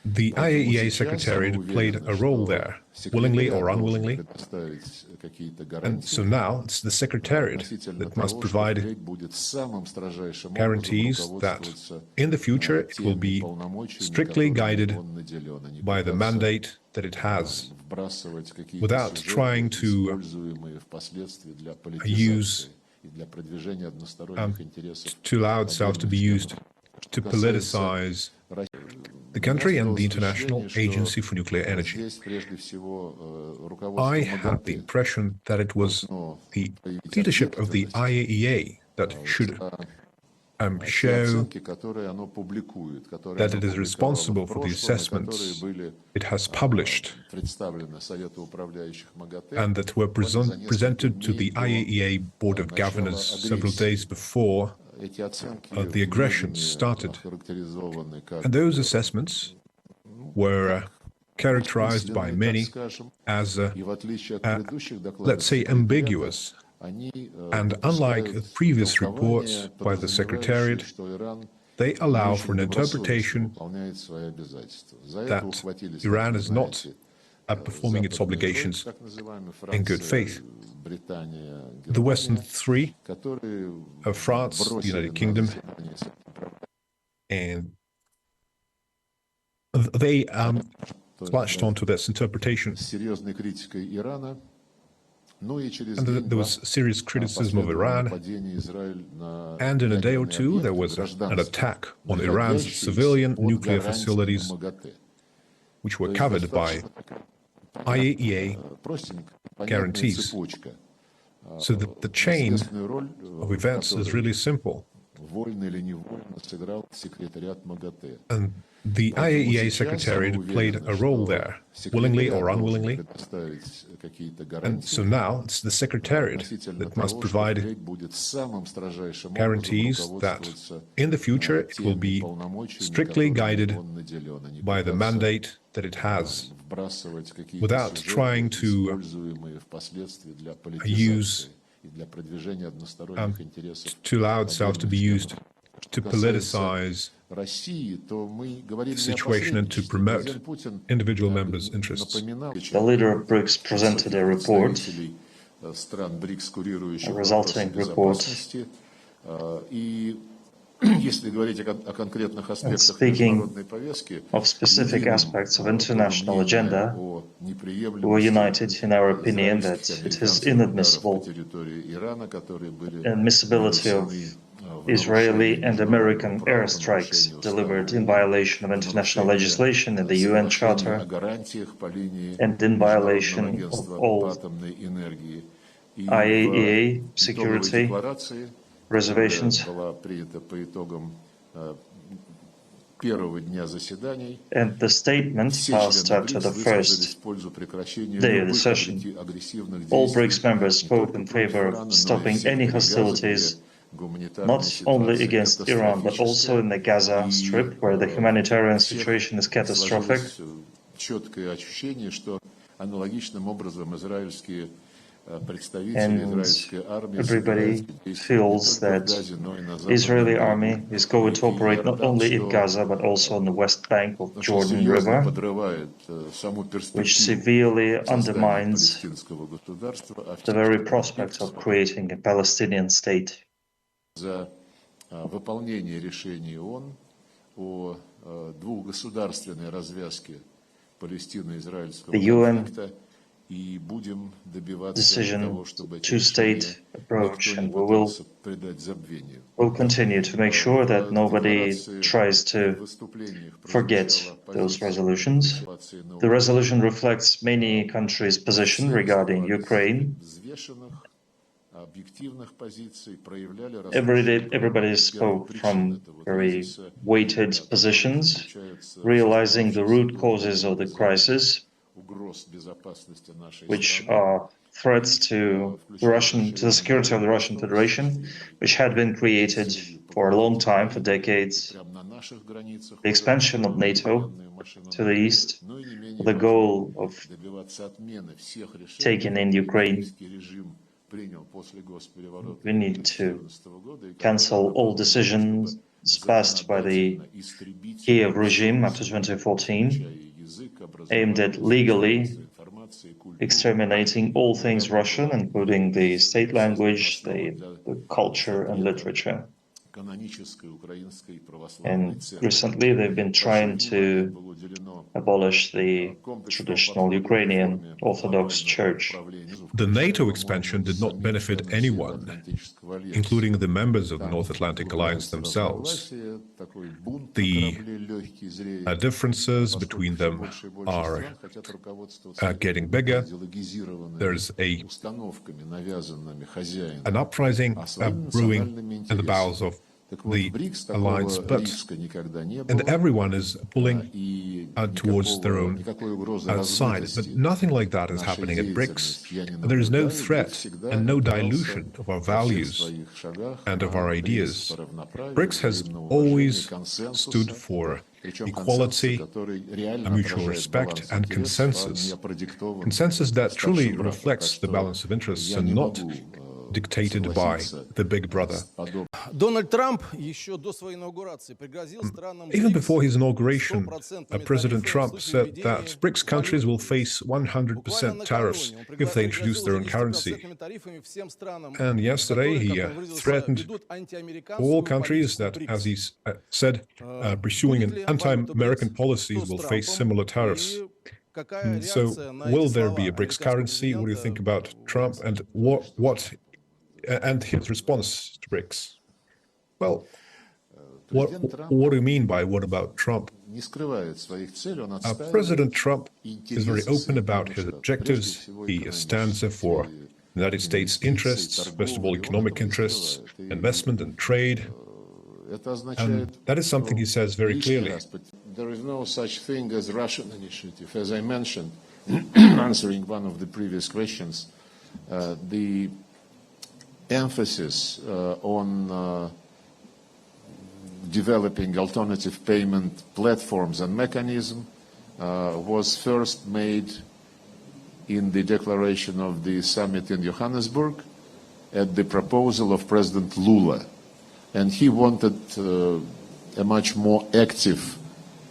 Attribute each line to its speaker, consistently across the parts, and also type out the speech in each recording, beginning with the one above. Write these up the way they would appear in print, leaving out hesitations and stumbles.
Speaker 1: The IAEA Secretariat played a role there, willingly or unwillingly. And so now it's the Secretariat that must provide guarantees that in the future it will be strictly guided by the mandate that it has, without trying to allow itself to be used to politicize the country and the International Agency for Nuclear Energy. I had the impression that it was the leadership of the IAEA that should show that it is responsible for the assessments it has published and that were presented to the IAEA Board of Governors several days before the aggression started. And those assessments were characterized by many as, let's say, ambiguous. And unlike previous reports by the Secretariat, they allow for an interpretation that Iran is not performing its obligations in good faith. The Western three, France, the United Kingdom, and they latched onto this interpretation. And there was serious criticism of Iran, and in a day or two there was an attack on Iran's civilian nuclear facilities, which were covered by IAEA guarantees. So the chain of events is really simple. And the IAEA Secretariat played a role there, willingly or unwillingly. And so now it's the Secretariat that must provide guarantees that in the future it will be strictly guided by the mandate that it has, without trying to allow itself to be used to politicize the situation and to promote individual members' interests.
Speaker 2: The leader of BRICS presented a report, a resulting report. And speaking of specific aspects of international agenda, we were united in our opinion that it is inadmissible admissibility of Israeli and American airstrikes delivered in violation of international legislation and the UN Charter and in violation of all IAEA security reservations. And the statement passed after the first day of the session. All BRICS members spoke in favor of stopping any hostilities, not only against Iran, but also in the Gaza Strip, where the humanitarian situation is catastrophic. And everybody feels that Israeli army is going to operate not only in Gaza, but also on the west bank of Jordan River, which severely undermines the very prospect of creating a Palestinian state. The UN decision, two-state approach, and we will continue to make sure that nobody tries to forget those resolutions. The resolution reflects many countries' position regarding Ukraine. Everybody spoke from very weighted positions, realizing the root causes of the crisis, which are threats to the security of the Russian Federation, which had been created for a long time, for decades. The expansion of NATO to the east, the goal of taking in Ukraine. We need to cancel all decisions passed by the Kiev regime after 2014, aimed at legally exterminating all things Russian, including the state language, the culture and literature. And recently they've been trying to abolish the traditional Ukrainian Orthodox Church.
Speaker 1: The NATO expansion did not benefit anyone, including the members of the North Atlantic Alliance themselves. The differences between them are getting bigger. There's an uprising brewing in the bowels of the alliance, and everyone is pulling towards their own side. But nothing like that is happening at BRICS. There is no threat and no dilution of our values and of our ideas. BRICS has always stood for equality, a mutual respect, and consensus. Consensus that truly reflects the balance of interests and not dictated by the big brother. Even before his inauguration, President Trump said that BRICS countries will face 100% tariffs if they introduce their own currency. And yesterday he threatened all countries that, as he said, pursuing an anti-American policies will face similar tariffs. So will there be a BRICS currency? What do you think about Trump and and his response to BRICS? Well, what do you mean by what about Trump? President Trump is very open about his objectives. He stands for the United States interests, first of all, economic interests, investment and trade. And that is something he says very clearly.
Speaker 3: There is no such thing as Russian initiative. As I mentioned, answering one of the previous questions, the emphasis on developing alternative payment platforms and mechanisms was first made in the declaration of the summit in Johannesburg at the proposal of President Lula. And he wanted a much more active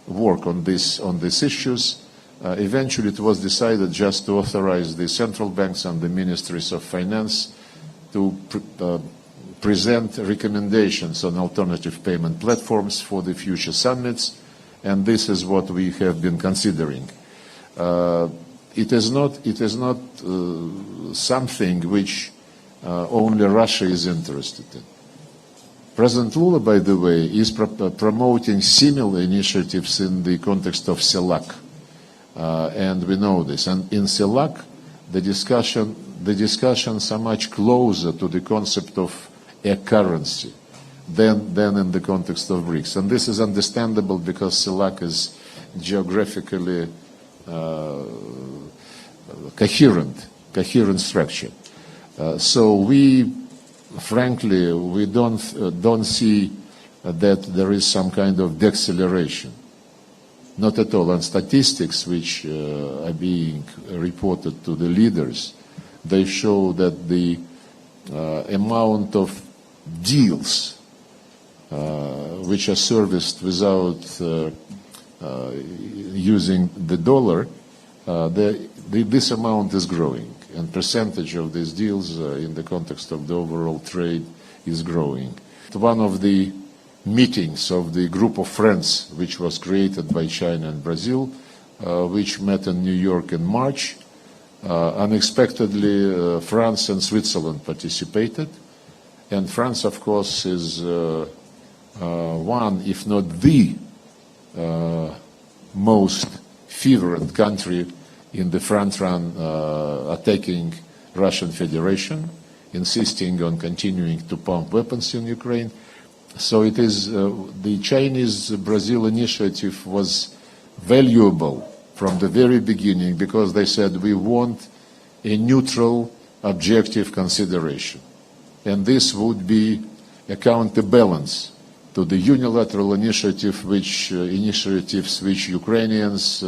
Speaker 3: work on these issues. Eventually it was decided just to authorize the central banks and the ministries of finance to present recommendations on alternative payment platforms for the future summits, and this is what we have been considering. It is not something which only Russia is interested in. President Lula, by the way, is promoting similar initiatives in the context of CELAC, and we know this. And in CELAC, the discussions are much closer to the concept of a currency than in the context of BRICS. And this is understandable because CELAC is geographically coherent structure. So we, frankly, we don't see that there is some kind of deceleration. Not at all. And statistics which are being reported to the leaders, they show that the amount of deals which are serviced without using the dollar, this amount is growing, and percentage of these deals in the context of the overall trade is growing. One of the meetings of the group of friends which was created by China and Brazil, which met in New York in March, unexpectedly France and Switzerland participated. And France, of course, is one, if not the most fervent country in the front run attacking Russian Federation, insisting on continuing to pump weapons in Ukraine. So it is the Chinese-Brazil initiative was valuable from the very beginning because they said we want a neutral, objective consideration. And this would be a counterbalance to the unilateral initiatives which Ukrainians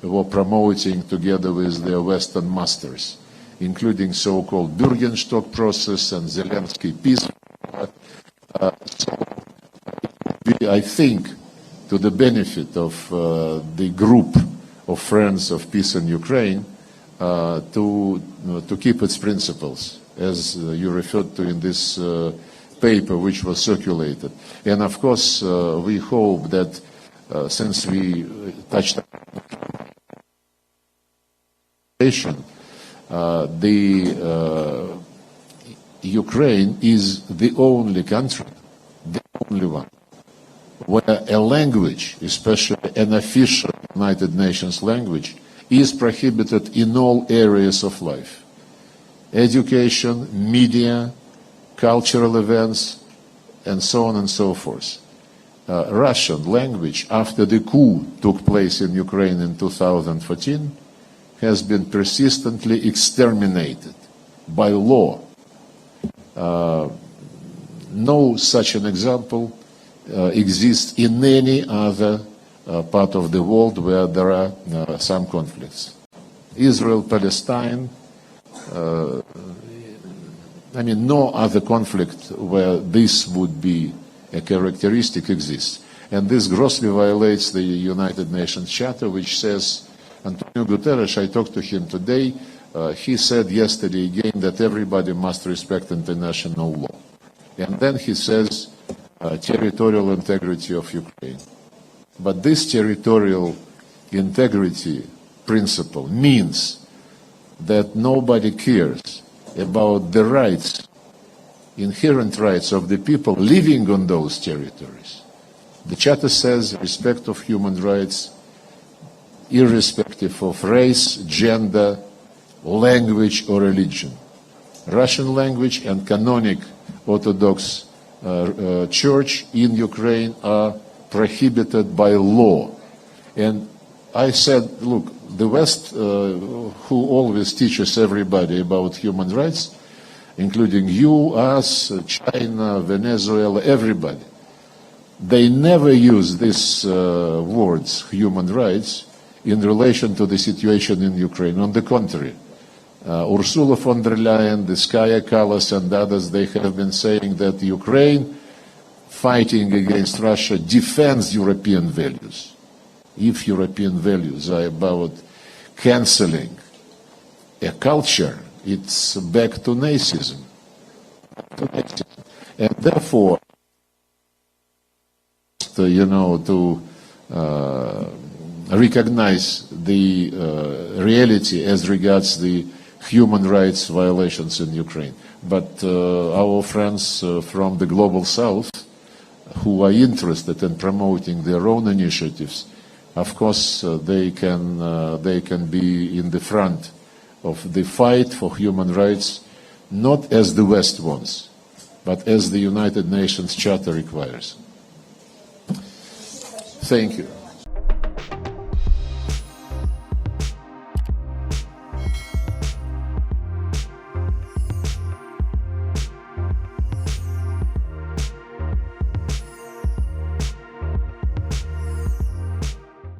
Speaker 3: were promoting together with their Western masters, including so-called Bürgenstock process and Zelensky peace. So I think, to the benefit of the group of friends of peace in Ukraine to keep its principles, as you referred to in this paper which was circulated. And of course, we hope that since we touched Ukraine is the only country, the only one, where a language, especially an official United Nations language, is prohibited in all areas of life. Education, media, cultural events, and so on and so forth. Russian language, after the coup took place in Ukraine in 2014, has been persistently exterminated by law. No such an example exists in any other part of the world where there are some conflicts. Israel, Palestine, I mean, no other conflict where this would be a characteristic exists. And this grossly violates the United Nations Charter, which says, Antonio Guterres, I talked to him today, he said yesterday again that everybody must respect international law. And then he says territorial integrity of Ukraine. But this territorial integrity principle means that nobody cares about the rights, inherent rights of the people living on those territories. The Charter says respect of human rights, irrespective of race, gender, language, or religion. Russian language and canonic Orthodox Church in Ukraine are prohibited by law. And I said, look, the West, who always teaches everybody about human rights, including you, us, China, Venezuela, everybody, they never use these words, human rights, in relation to the situation in Ukraine. On the contrary, Ursula von der Leyen, the Skaya Kallas, and others, they have been saying that Ukraine, fighting against Russia, defends European values. If European values are about canceling a culture, it's back to Nazism. And therefore, to recognize the reality as regards the human rights violations in Ukraine. But our friends from the Global South, who are interested in promoting their own initiatives, of course, they can be in the front of the fight for human rights, not as the West wants, but as the United Nations Charter requires. Thank you.